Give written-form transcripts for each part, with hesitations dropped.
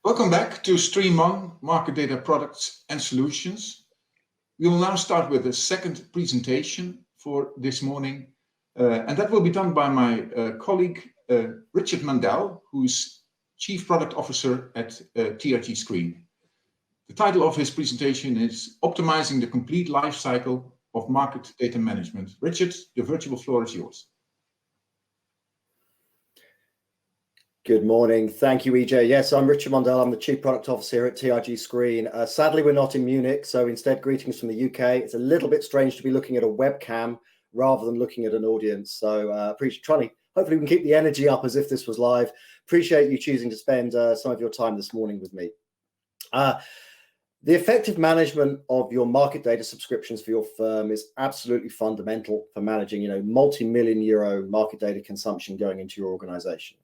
Welcome back to Stream 1, Market Data Products and Solutions. We will now start with the second presentation for this morning, and that will be done by my colleague Richard Mundell, who's Chief Product Officer at TRG Screen. The title of his presentation is Optimizing the Complete Lifecycle of Market Data Management. Richard, the virtual floor is yours. Good morning. Thank you, EJ. Yes, I'm Richard Mundell. I'm the Chief Product Officer here at TRG Screen. Sadly, we're not in Munich, so instead, greetings from the UK. It's a little bit strange to be looking at a webcam rather than looking at an audience. So hopefully we can keep the energy up as if this was live. Appreciate you choosing to spend some of your time this morning with me. The effective management of your market data subscriptions for your firm is absolutely fundamental for managing, multi-million euro market data consumption going into your organization.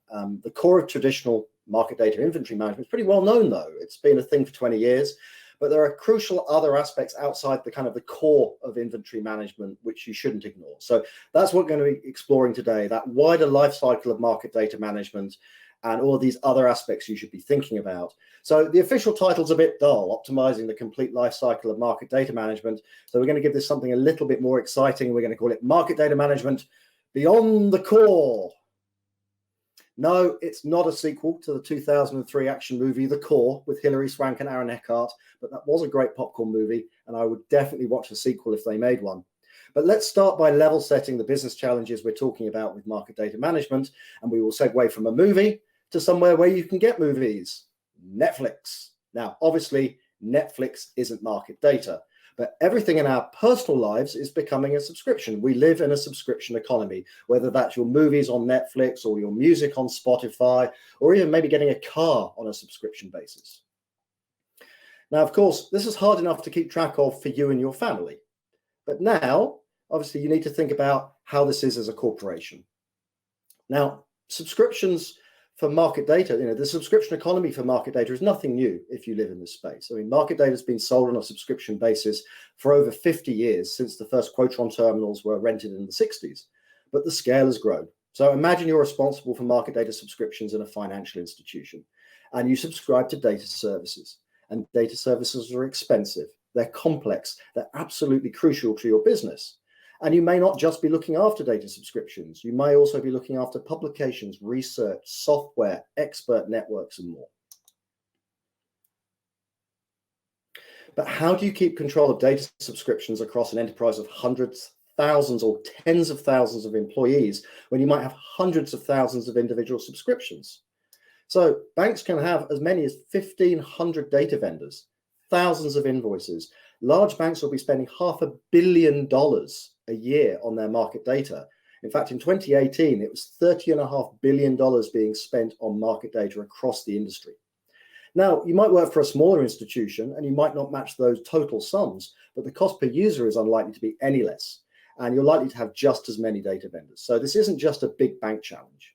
The core of traditional market data inventory management is pretty well known, though. It's been a thing for 20 years, but there are crucial other aspects outside the core of inventory management, which you shouldn't ignore. So that's what we're going to be exploring today, that wider life cycle of market data management and all of these other aspects you should be thinking about. So the official title's a bit dull, Optimizing the Complete Life Cycle of Market Data Management. So we're going to give this something a little bit more exciting. We're going to call it Market Data Management Beyond the Core. No, it's not a sequel to the 2003 action movie, The Core, with Hilary Swank and Aaron Eckhart, but that was a great popcorn movie, and I would definitely watch a sequel if they made one. But let's start by level setting the business challenges we're talking about with market data management, and we will segue from a movie to somewhere where you can get movies, Netflix. Now, obviously, Netflix isn't market data, but everything in our personal lives is becoming a subscription. We live in a subscription economy, whether that's your movies on Netflix or your music on Spotify, or even maybe getting a car on a subscription basis. Now, of course, this is hard enough to keep track of for you and your family. But now, obviously, you need to think about how this is as a corporation. Now, subscriptions for market data, the subscription economy for market data is nothing new if you live in this space. I mean, market data has been sold on a subscription basis for over 50 years since the first Quotron terminals were rented in the 60s, but the scale has grown. So imagine you're responsible for market data subscriptions in a financial institution, and you subscribe to data services, and data services are expensive. They're complex. They're absolutely crucial to your business. And you may not just be looking after data subscriptions. You may also be looking after publications, research, software, expert networks, and more. But how do you keep control of data subscriptions across an enterprise of hundreds, thousands, or tens of thousands of employees when you might have hundreds of thousands of individual subscriptions? So banks can have as many as 1,500 data vendors, thousands of invoices. Large banks will be spending $500 million a year on their market data. In fact, in 2018, it was $30.5 billion being spent on market data across the industry. Now, you might work for a smaller institution and you might not match those total sums, but the cost per user is unlikely to be any less, and you're likely to have just as many data vendors. So this isn't just a big bank challenge.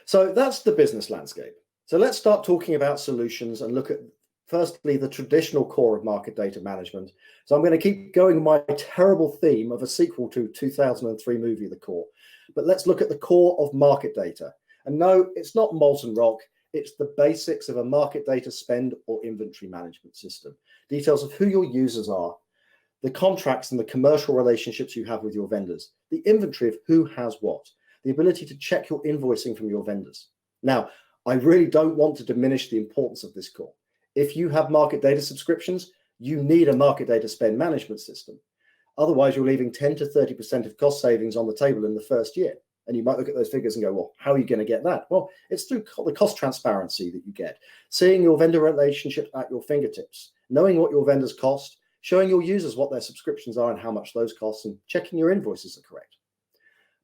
So that's the business landscape. So let's start talking about solutions and look at firstly, the traditional core of market data management. So I'm going to keep going my terrible theme of a sequel to 2003 movie, The Core. But let's look at the core of market data. And no, it's not molten rock. It's the basics of a market data spend or inventory management system. Details of who your users are, the contracts and the commercial relationships you have with your vendors, the inventory of who has what, the ability to check your invoicing from your vendors. Now, I really don't want to diminish the importance of this core. If you have market data subscriptions, you need a market data spend management system. Otherwise, you're leaving 10 to 30% of cost savings on the table in the first year. And you might look at those figures and go, well, how are you going to get that? Well, it's through the cost transparency that you get, seeing your vendor relationship at your fingertips, knowing what your vendors cost, showing your users what their subscriptions are and how much those cost, and checking your invoices are correct.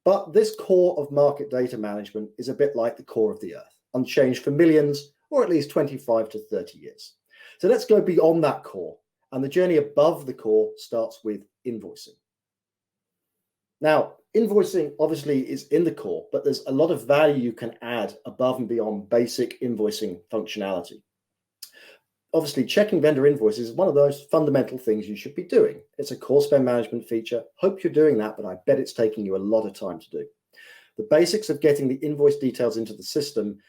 But this core of market data management is a bit like the core of the earth, unchanged for millions or at least 25 to 30 years. So let's go beyond that core. And the journey above the core starts with invoicing. Now, invoicing obviously is in the core, but there's a lot of value you can add above and beyond basic invoicing functionality. Obviously, checking vendor invoices is one of those fundamental things you should be doing. It's a core spend management feature. Hope you're doing that, but I bet it's taking you a lot of time to do. The basics of getting the invoice details into the system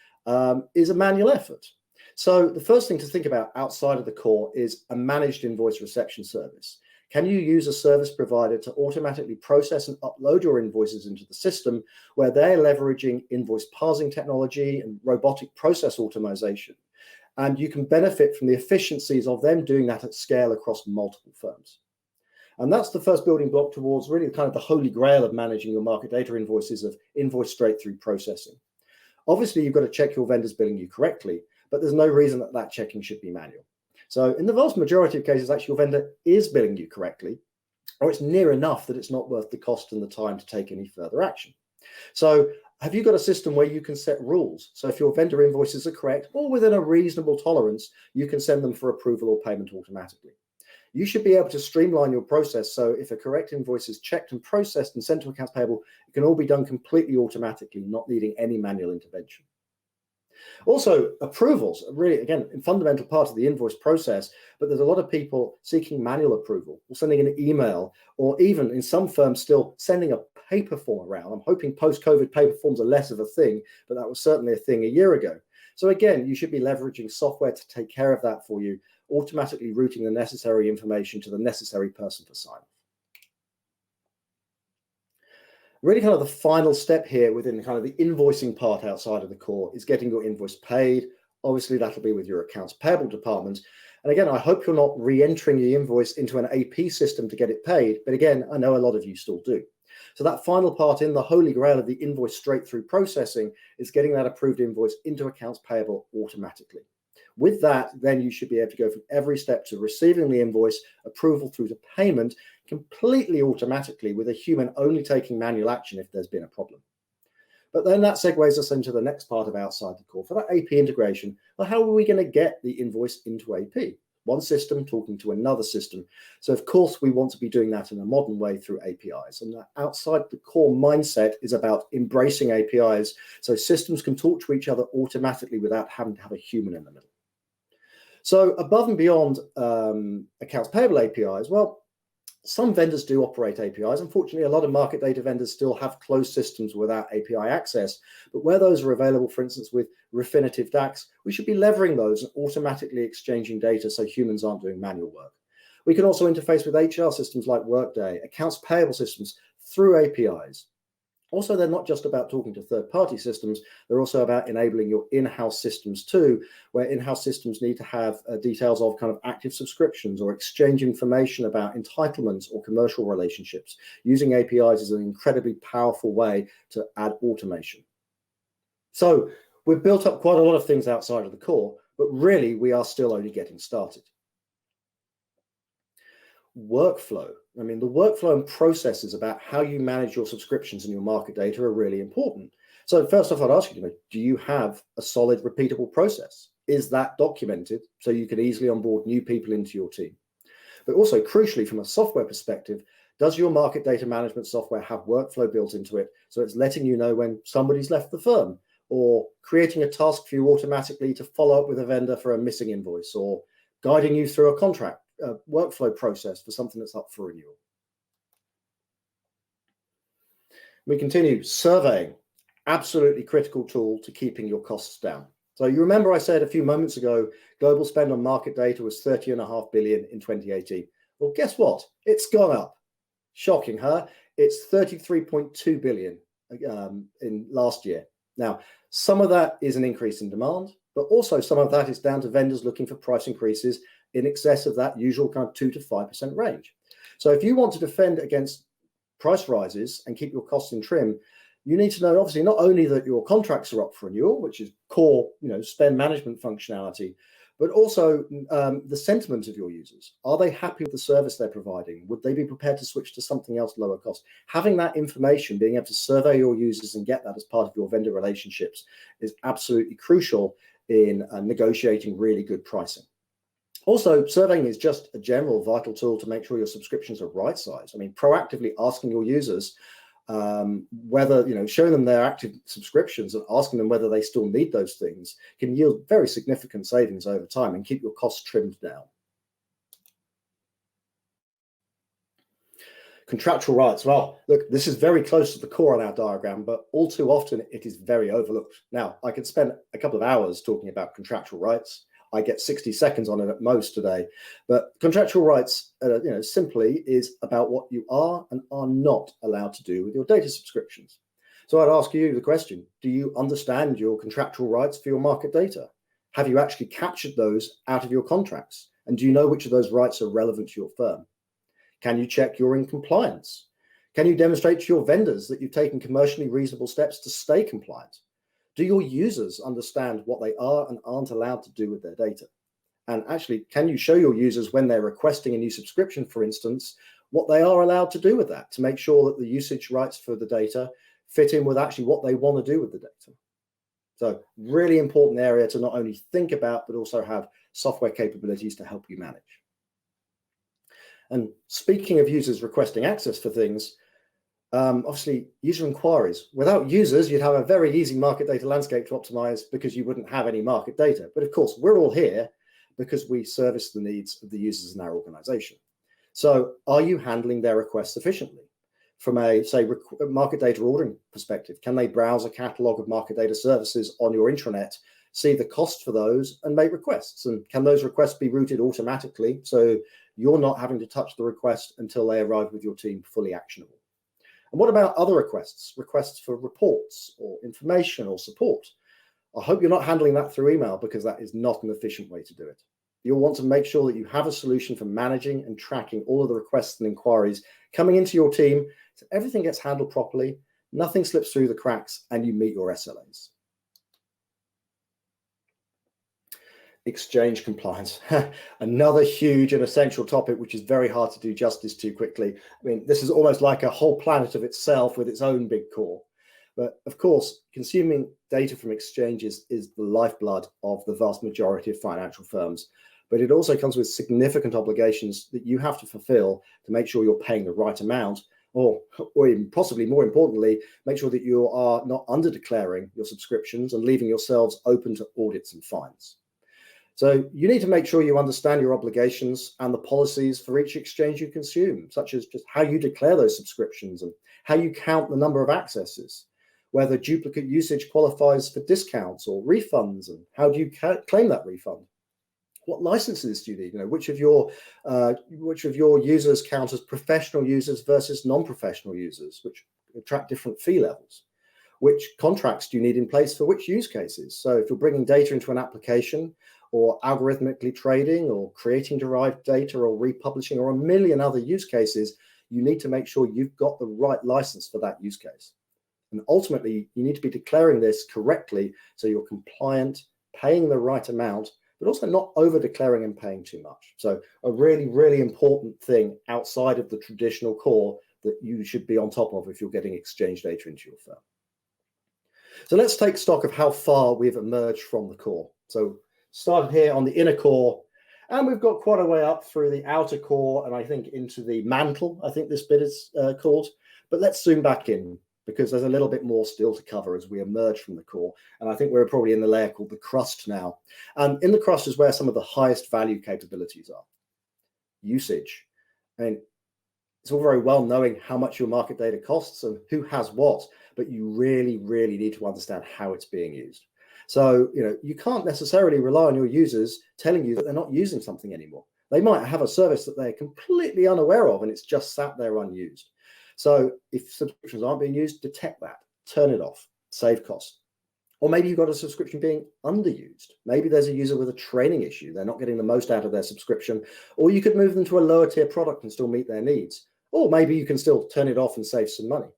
is a manual effort. So the first thing to think about outside of the core is a managed invoice reception service. Can you use a service provider to automatically process and upload your invoices into the system where they're leveraging invoice parsing technology and robotic process automation? And you can benefit from the efficiencies of them doing that at scale across multiple firms. And that's the first building block towards really kind of the holy grail of managing your market data invoices, of invoice straight through processing. Obviously, you've got to check your vendor's billing you correctly, but there's no reason that that checking should be manual. So in the vast majority of cases, actually, your vendor is billing you correctly, or it's near enough that it's not worth the cost and the time to take any further action. So have you got a system where you can set rules? So if your vendor invoices are correct or within a reasonable tolerance, you can send them for approval or payment automatically. You should be able to streamline your process. So if a correct invoice is checked and processed and sent to accounts payable, it can all be done completely automatically, not needing any manual intervention. Also, approvals are really, again, a fundamental part of the invoice process, but there's a lot of people seeking manual approval or sending an email, or even in some firms still sending a paper form around. I'm hoping post-COVID paper forms are less of a thing, but that was certainly a thing a year ago. So again, you should be leveraging software to take care of that for you, automatically routing the necessary information to the necessary person for sign-off. Really kind of the final step here within kind of the invoicing part outside of the core is getting your invoice paid. Obviously, that'll be with your accounts payable department. And again, I hope you're not re-entering your invoice into an AP system to get it paid. But again, I know a lot of you still do. So that final part in the holy grail of the invoice straight through processing is getting that approved invoice into accounts payable automatically. With that, then you should be able to go from every step to receiving the invoice, approval through to payment, completely automatically, with a human only taking manual action if there's been a problem. But then that segues us into the next part of outside the core. For that AP integration, well, how are we going to get the invoice into AP? One system talking to another system. So of course, we want to be doing that in a modern way through APIs. And that outside the core mindset is about embracing APIs so systems can talk to each other automatically without having to have a human in the middle. So above and beyond accounts payable APIs, well, some vendors do operate APIs. Unfortunately, a lot of market data vendors still have closed systems without API access. But where those are available, for instance, with Refinitiv DAX, we should be leveraging those and automatically exchanging data so humans aren't doing manual work. We can also interface with HR systems like Workday, accounts payable systems through APIs. Also, they're not just about talking to third-party systems, they're also about enabling your in-house systems too, where in-house systems need to have details of kind of active subscriptions or exchange information about entitlements or commercial relationships. Using APIs is an incredibly powerful way to add automation. So we've built up quite a lot of things outside of the core, but really we are still only getting started. Workflow. I mean, the workflow and processes about how you manage your subscriptions and your market data are really important. So first off, I'd ask you, do you have a solid, repeatable process? Is that documented so you can easily onboard new people into your team? But also, crucially, from a software perspective, does your market data management software have workflow built into it so it's letting you know when somebody's left the firm, or creating a task for you automatically to follow up with a vendor for a missing invoice, or guiding you through a contract workflow process for something that's up for renewal? We continue. Surveying, absolutely critical tool to keeping your costs down. So you remember I said a few moments ago, global spend on market data was 30.5 billion in 2018. Well, guess what? It's gone up. Shocking, huh? It's 33.2 billion in last year. Now, some of that is an increase in demand, but also some of that is down to vendors looking for price increases in excess of that usual kind of 2 to 5% range. So if you want to defend against price rises and keep your costs in trim, you need to know, obviously, not only that your contracts are up for renewal, which is core, spend management functionality, but also the sentiment of your users. Are they happy with the service they're providing? Would they be prepared to switch to something else lower cost? Having that information, being able to survey your users and get that as part of your vendor relationships is absolutely crucial in negotiating really good pricing. Also, surveying is just a general vital tool to make sure your subscriptions are right size. I mean, proactively asking your users whether, showing them their active subscriptions and asking them whether they still need those things can yield very significant savings over time and keep your costs trimmed down. Contractual rights. Well, look, this is very close to the core on our diagram, but all too often it is very overlooked. Now, I could spend a couple of hours talking about contractual rights. I get 60 seconds on it at most today, but contractual rights, simply is about what you are and are not allowed to do with your data subscriptions. So I'd ask you the question, do you understand your contractual rights for your market data? Have you actually captured those out of your contracts? And do you know which of those rights are relevant to your firm? Can you check you're in compliance? Can you demonstrate to your vendors that you've taken commercially reasonable steps to stay compliant? Do your users understand what they are and aren't allowed to do with their data? And actually, can you show your users when they're requesting a new subscription, for instance, what they are allowed to do with that to make sure that the usage rights for the data fit in with actually what they want to do with the data? So really important area to not only think about, but also have software capabilities to help you manage. And speaking of users requesting access for things, obviously user inquiries. Without users, you'd have a very easy market data landscape to optimize because you wouldn't have any market data. But of course, we're all here because we service the needs of the users in our organization. So are you handling their requests efficiently? From a, say, market data ordering perspective, can they browse a catalog of market data services on your intranet, see the cost for those and make requests? And can those requests be routed automatically so you're not having to touch the request until they arrive with your team fully actionable? And what about other requests for reports or information or support? I hope you're not handling that through email because that is not an efficient way to do it. You'll want to make sure that you have a solution for managing and tracking all of the requests and inquiries coming into your team so everything gets handled properly, nothing slips through the cracks, and you meet your SLAs. Exchange compliance, another huge and essential topic, which is very hard to do justice to quickly. I mean, this is almost like a whole planet of itself with its own big core. But of course, consuming data from exchanges is the lifeblood of the vast majority of financial firms. But it also comes with significant obligations that you have to fulfill to make sure you're paying the right amount, or even possibly more importantly, make sure that you are not under-declaring your subscriptions and leaving yourselves open to audits and fines. So you need to make sure you understand your obligations and the policies for each exchange you consume, such as just how you declare those subscriptions and how you count the number of accesses, whether duplicate usage qualifies for discounts or refunds, and how do you claim that refund? What licenses do you need? Which of your users count as professional users versus non-professional users, which attract different fee levels? Which contracts do you need in place for which use cases? So if you're bringing data into an application, or algorithmically trading, or creating derived data, or republishing, or a million other use cases, you need to make sure you've got the right license for that use case. And ultimately, you need to be declaring this correctly so you're compliant, paying the right amount, but also not over-declaring and paying too much. So a really, really important thing outside of the traditional core that you should be on top of if you're getting exchange data into your firm. So let's take stock of how far we've emerged from the core. So started here on the inner core, and we've got quite a way up through the outer core, and I think into the mantle, I think this bit is called. But let's zoom back in, because there's a little bit more still to cover as we emerge from the core. And I think we're probably in the layer called the crust now. And in the crust is where some of the highest value capabilities are. Usage. I mean, it's all very well knowing how much your market data costs and who has what, but you really, really need to understand how it's being used. So, you can't necessarily rely on your users telling you that they're not using something anymore. They might have a service that they're completely unaware of and it's just sat there unused. So if subscriptions aren't being used, detect that, turn it off, save costs. Or maybe you've got a subscription being underused. Maybe there's a user with a training issue. They're not getting the most out of their subscription, or you could move them to a lower tier product and still meet their needs. Or maybe you can still turn it off and save some money.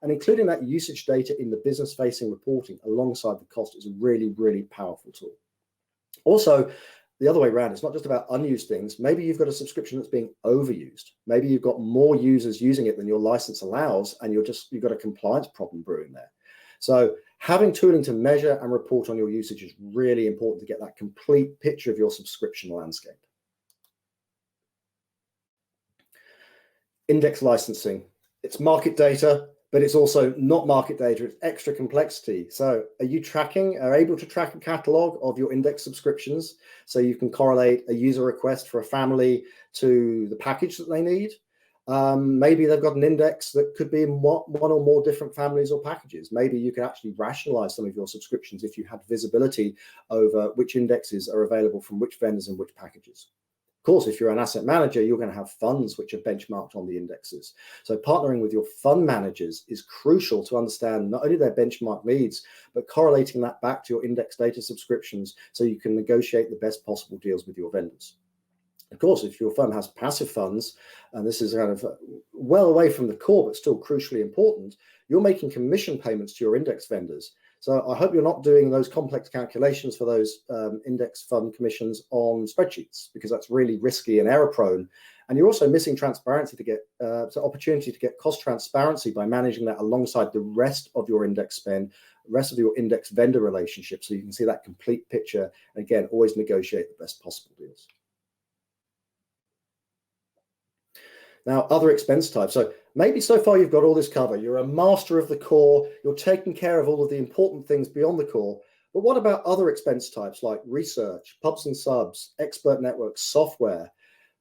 And including that usage data in the business-facing reporting alongside the cost is a really, really powerful tool. Also, the other way around, it's not just about unused things. Maybe you've got a subscription that's being overused. Maybe you've got more users using it than your license allows, and you've got a compliance problem brewing there. So having tooling to measure and report on your usage is really important to get that complete picture of your subscription landscape. Index licensing. It's market data, but it's also not market data, it's extra complexity. So are you able to track a catalog of your index subscriptions so you can correlate a user request for a family to the package that they need? Maybe they've got an index that could be in one or more different families or packages. Maybe you could actually rationalize some of your subscriptions if you had visibility over which indexes are available from which vendors and which packages. Of course, if you're an asset manager, you're going to have funds which are benchmarked on the indexes. So partnering with your fund managers is crucial to understand not only their benchmark needs, but correlating that back to your index data subscriptions so you can negotiate the best possible deals with your vendors. Of course, if your fund has passive funds, and this is kind of well away from the core, but still crucially important, you're making commission payments to your index vendors. So I hope you're not doing those complex calculations for those index fund commissions on spreadsheets, because that's really risky and error prone. And you're also missing transparency to get opportunity to get cost transparency by managing that alongside the rest of your index spend, the rest of your index vendor relationship, so you can see that complete picture. And again, always negotiate the best possible deals. Now, other expense types. So maybe so far you've got all this covered. You're a master of the core. You're taking care of all of the important things beyond the core. But what about other expense types like research, pubs and subs, expert networks, software?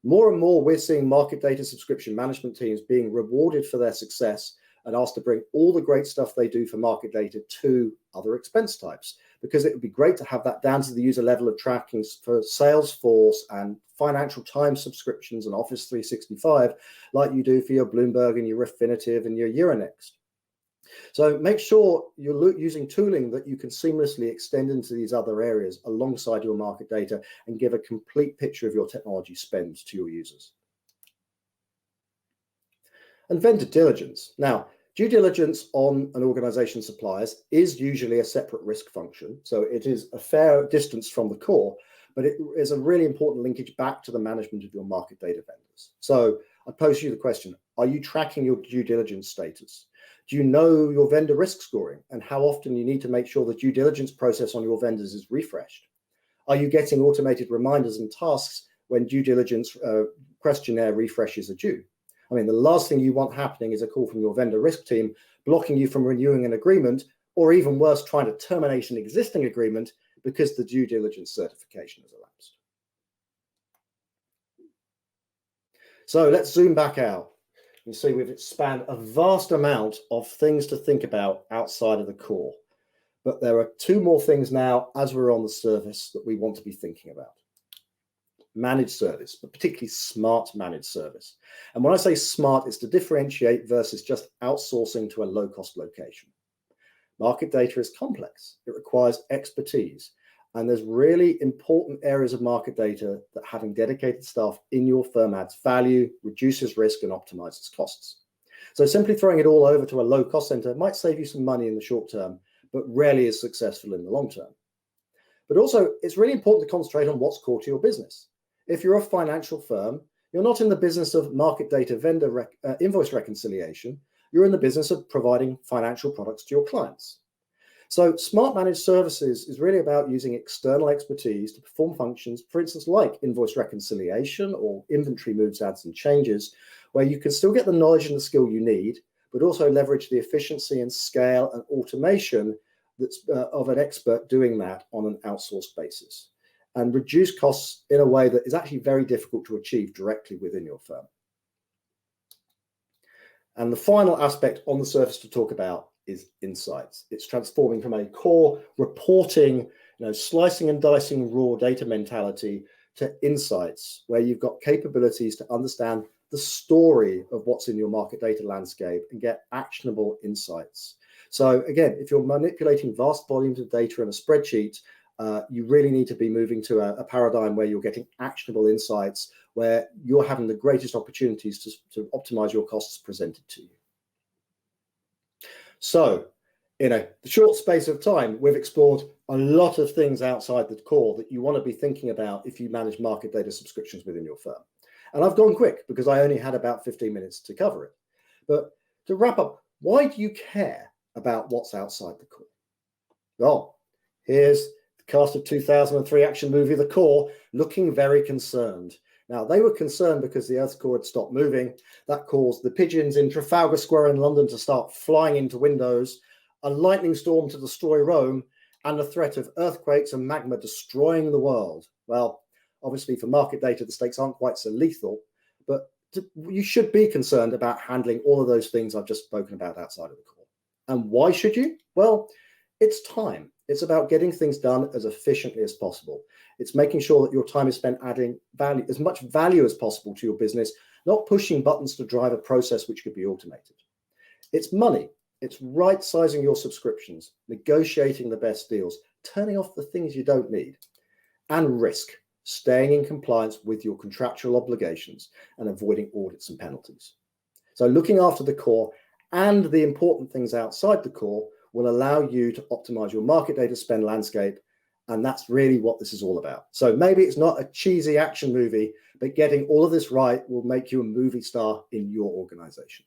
More and more, we're seeing market data subscription management teams being rewarded for their success and asked to bring all the great stuff they do for market data to other expense types, because it would be great to have that down to the user level of tracking for Salesforce and Financial Times subscriptions and Office 365, like you do for your Bloomberg and your Refinitiv and your Euronext. So make sure you're using tooling that you can seamlessly extend into these other areas alongside your market data and give a complete picture of your technology spend to your users. And vendor diligence. Now, due diligence on an organization's suppliers is usually a separate risk function. So it is a fair distance from the core, but it is a really important linkage back to the management of your market data vendors. So I pose you the question, are you tracking your due diligence status? Do you know your vendor risk scoring and how often you need to make sure the due diligence process on your vendors is refreshed? Are you getting automated reminders and tasks when due diligence questionnaire refreshes are due? I mean, the last thing you want happening is a call from your vendor risk team blocking you from renewing an agreement, or even worse, trying to terminate an existing agreement because the due diligence certification has elapsed. So let's zoom back out. You see we've expanded a vast amount of things to think about outside of the core. But there are two more things now as we're on the surface that we want to be thinking about. Managed service, but particularly smart managed service. And when I say smart, it's to differentiate versus just outsourcing to a low-cost location. Market data is complex. It requires expertise. And there's really important areas of market data that having dedicated staff in your firm adds value, reduces risk, and optimizes costs. So simply throwing it all over to a low-cost center might save you some money in the short term, but rarely is successful in the long term. But also, it's really important to concentrate on what's core to your business. If you're a financial firm, you're not in the business of market data vendor invoice reconciliation. You're in the business of providing financial products to your clients. So smart managed services is really about using external expertise to perform functions, for instance, like invoice reconciliation or inventory moves, adds, and changes, where you can still get the knowledge and the skill you need, but also leverage the efficiency and scale and automation that's of an expert doing that on an outsourced basis, and reduce costs in a way that is actually very difficult to achieve directly within your firm. And the final aspect on the surface to talk about is insights. It's transforming from a core reporting, slicing and dicing raw data mentality to insights, where you've got capabilities to understand the story of what's in your market data landscape and get actionable insights. So again, if you're manipulating vast volumes of data in a spreadsheet, you really need to be moving to a paradigm where you're getting actionable insights, where you're having the greatest opportunities to optimize your costs presented to you. So, in a short space of time, we've explored a lot of things outside the core that you want to be thinking about if you manage market data subscriptions within your firm. And I've gone quick because I only had about 15 minutes to cover it. But to wrap up, why do you care about what's outside the core? Well, here's the cast of 2003 action movie The Core looking very concerned. Now, they were concerned because the Earth's core had stopped moving. That caused the pigeons in Trafalgar Square in London to start flying into windows, a lightning storm to destroy Rome, and the threat of earthquakes and magma destroying the world. Well, obviously for market data, the stakes aren't quite so lethal, but you should be concerned about handling all of those things I've just spoken about outside of the core. And why should you? Well, it's time. It's about getting things done as efficiently as possible. It's making sure that your time is spent adding value, as much value as possible to your business, not pushing buttons to drive a process which could be automated. It's money. It's right-sizing your subscriptions, negotiating the best deals, turning off the things you don't need, and risk, staying in compliance with your contractual obligations and avoiding audits and penalties. So looking after the core and the important things outside the core will allow you to optimize your market data spend landscape. And that's really what this is all about. So maybe it's not a cheesy action movie, but getting all of this right will make you a movie star in your organization.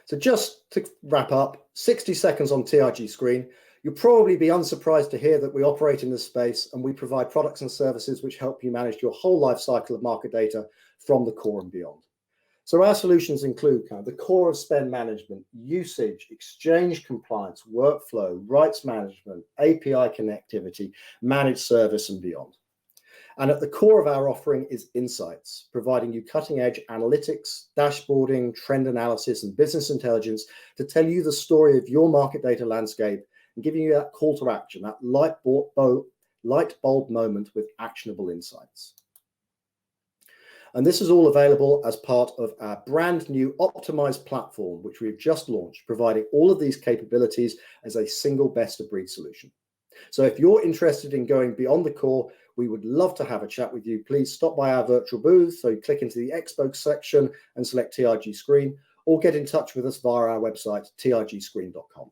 So just to wrap up, 60 seconds on TRG Screen. You'll probably be unsurprised to hear that we operate in this space and we provide products and services which help you manage your whole life cycle of market data from the core and beyond. So our solutions include the core of spend management, usage, exchange compliance, workflow, rights management, API connectivity, managed service, and beyond. And at the core of our offering is insights, providing you cutting-edge analytics, dashboarding, trend analysis, and business intelligence to tell you the story of your market data landscape and giving you that call to action, that light bulb moment with actionable insights. And this is all available as part of our brand new optimized platform, which we've just launched, providing all of these capabilities as a single best of breed solution. So if you're interested in going beyond the core, we would love to have a chat with you. Please stop by our virtual booth. So you click into the Expo section and select TRG Screen, or get in touch with us via our website, trgscreen.com.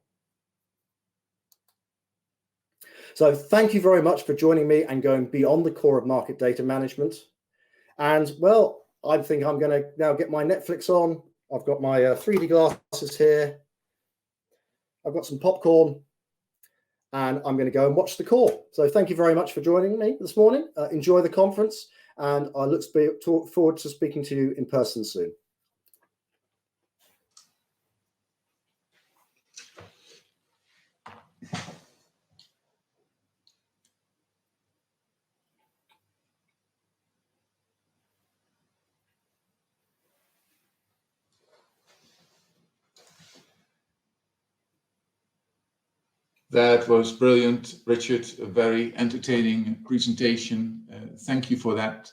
So thank you very much for joining me and going beyond the core of market data management. And well, I think I'm going to now get my Netflix on. I've got my 3D glasses here. I've got some popcorn and I'm going to go and watch the core. So thank you very much for joining me this morning. Enjoy the conference and I look forward to speaking to you in person soon. That was brilliant, Richard. A very entertaining presentation. Thank you for that.